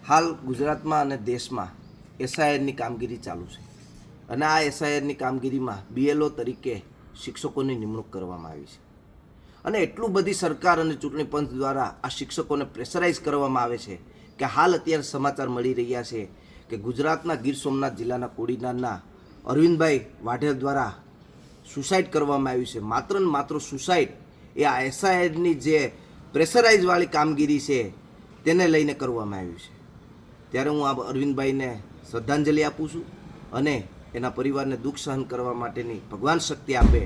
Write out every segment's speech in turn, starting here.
હાલ ગુજરાતમાં અને દેશમાં એસઆઈઆરની કામગીરી ચાલુ છે અને આ એસઆઈઆરની કામગીરીમાં બીએલઓ તરીકે શિક્ષકોની નિમણૂક કરવામાં આવી છે અને એટલું બધી સરકાર અને ચૂંટણી પંચ દ્વારા આ શિક્ષકોને પ્રેશરાઇઝ કરવામાં આવે છે કે હાલ અત્યારે સમાચાર મળી રહ્યા છે કે ગુજરાતના ગીર સોમનાથ જિલ્લાના કોડીનારના અરવિંદભાઈ વાઢેર દ્વારા સુસાઇડ કરવામાં આવ્યું છે. માત્ર ને માત્ર સુસાઇડ એ આ એસઆઈઆરની જે પ્રેશરાઇઝવાળી કામગીરી છે તેને લઈને કરવામાં આવ્યું છે. ત્યારે હું આ અરવિંદભાઈને શ્રદ્ધાંજલિ આપું છું અને એના પરિવારને દુઃખ સહન કરવા માટેની ભગવાન શક્તિ આપે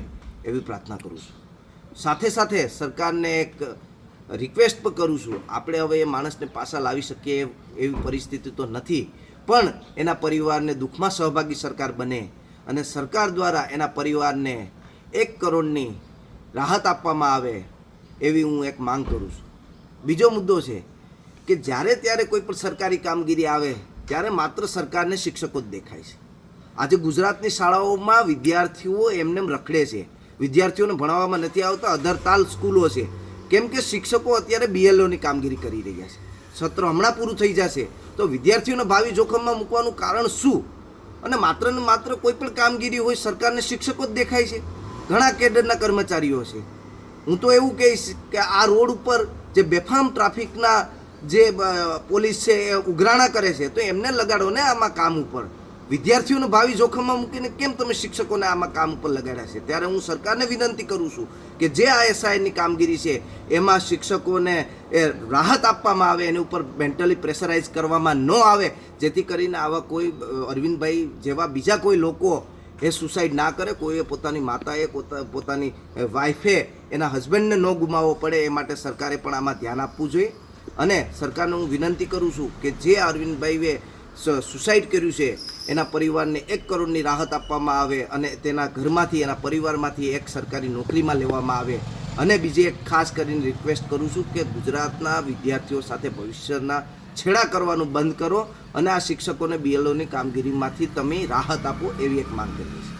એવી પ્રાર્થના કરું છું. સાથે સાથે સરકારને એક રિક્વેસ્ટ પણ કરું છું, આપણે હવે એ માણસને પાછા લાવી શકીએ એવી પરિસ્થિતિ તો નથી, પણ એના પરિવારને દુઃખમાં સહભાગી સરકાર બને અને સરકાર દ્વારા એના પરિવારને 1 કરોડની રાહત આપવામાં આવે એવી હું એક માંગ કરું છું. બીજો મુદ્દો છે કે જ્યારે ત્યારે કોઈ પણ સરકારી કામગીરી આવે ત્યારે માત્ર સરકારને શિક્ષકો જ દેખાય છે. આજે ગુજરાતની શાળાઓમાં વિદ્યાર્થીઓ એમને રખડે છે, વિદ્યાર્થીઓને ભણાવવામાં નથી આવતા, અધરતાલ સ્કૂલો છે, કેમ કે શિક્ષકો અત્યારે બીએલઓની કામગીરી કરી રહ્યા છે. સત્ર હમણાં પૂરું થઈ જશે તો વિદ્યાર્થીઓને ભાવિ જોખમમાં મૂકવાનું કારણ શું? અને માત્ર ને માત્ર કોઈ પણ કામગીરી હોય સરકારને શિક્ષકો જ દેખાય છે. ઘણા કેડરના કર્મચારીઓ છે. હું તો એવું કહીશ કે આ રોડ ઉપર જે બેફામ ટ્રાફિકના જે પોલીસ છે એ ઉઘરાણા કરે છે તો એમને લગાડો ને આમાં કામ ઉપર. વિદ્યાર્થીઓનું ભાવિ જોખમમાં મૂકીને કેમ તમે શિક્ષકોને આમાં કામ ઉપર લગાડ્યા છે? ત્યારે હું સરકારને વિનંતી કરું છું કે જે આ એસઆઈની કામગીરી છે એમાં શિક્ષકોને એ રાહત આપવામાં આવે, એની ઉપર મેન્ટલી પ્રેશરાઇઝ કરવામાં ન આવે, જેથી કરીને આવા કોઈ અરવિંદભાઈ જેવા બીજા કોઈ લોકો એ સુસાઇડ ના કરે. કોઈએ પોતાની માતાએ પોતાની વાઈફે એના હસબન્ડને ન ગુમાવવો પડે એ માટે સરકારે પણ આમાં ધ્યાન આપવું જોઈએ. અને સરકારને હું વિનંતી કરું છું કે જે અરવિંદભાઈએ સુસાઇડ કર્યું છે એના પરિવારને 1 કરોડની રાહત આપવામાં આવે અને તેના ઘરમાંથી એના પરિવારમાંથી એક સરકારી નોકરીમાં લેવામાં આવે. અને બીજી એક ખાસ કરીને રિક્વેસ્ટ કરું છું કે ગુજરાતના વિદ્યાર્થીઓ સાથે ભવિષ્યના છેડા કરવાનું બંધ કરો અને આ શિક્ષકોને બીએલઓની કામગીરીમાંથી તમે રાહત આપો એવી એક માંગ કરી છે.